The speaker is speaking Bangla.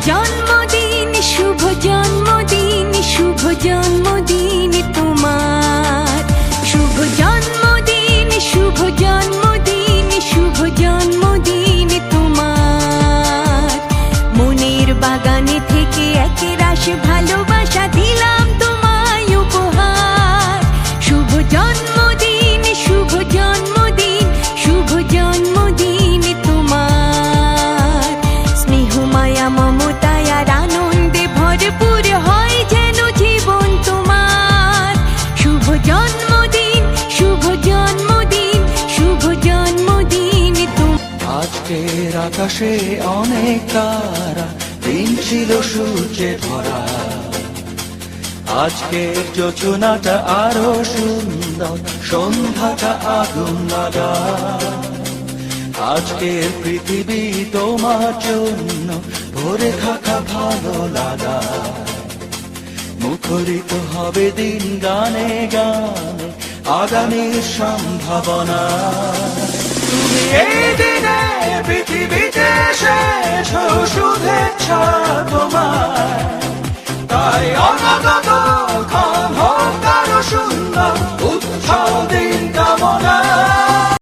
জন্মদিন শুভ জন্মদিন শুভ জন্মদিন তোমার, শুভ জন্মদিন শুভ জন্মদিন শুভ জন্মদিন তোমার। মনের বাগানে থেকে একরাশ ভালোবাসা দিলাম তোমায় উপহার। শুভ জন্মদিন শুভ জন্মদিন শুভ জন্মদিন তোমার। স্নেহ মায়া মমতায় আর আনন্দে ভরপুর হয় যেন জীবন তোমার। শুভ জন্মদিন শুভ জন্মদিন শুভ জন্মদিন তোমার। আজকের আকাশে অনেক তারা, দিন ছিল সূর্যে ভরা। আজকের যোজনাটা আরো সুন্দর, সন্ধ্যাটা আগুন লাগা। আজকের পৃথিবী তোমার জন্য ভরে থাকা ভালো লাগা। মুখরিত হবে দিন গানে গানে আগামীর সম্ভাবনা। তুমি এই দিনে পৃথিবীতে এসেছো শুভেচ্ছা তোমার, তাই অনাগত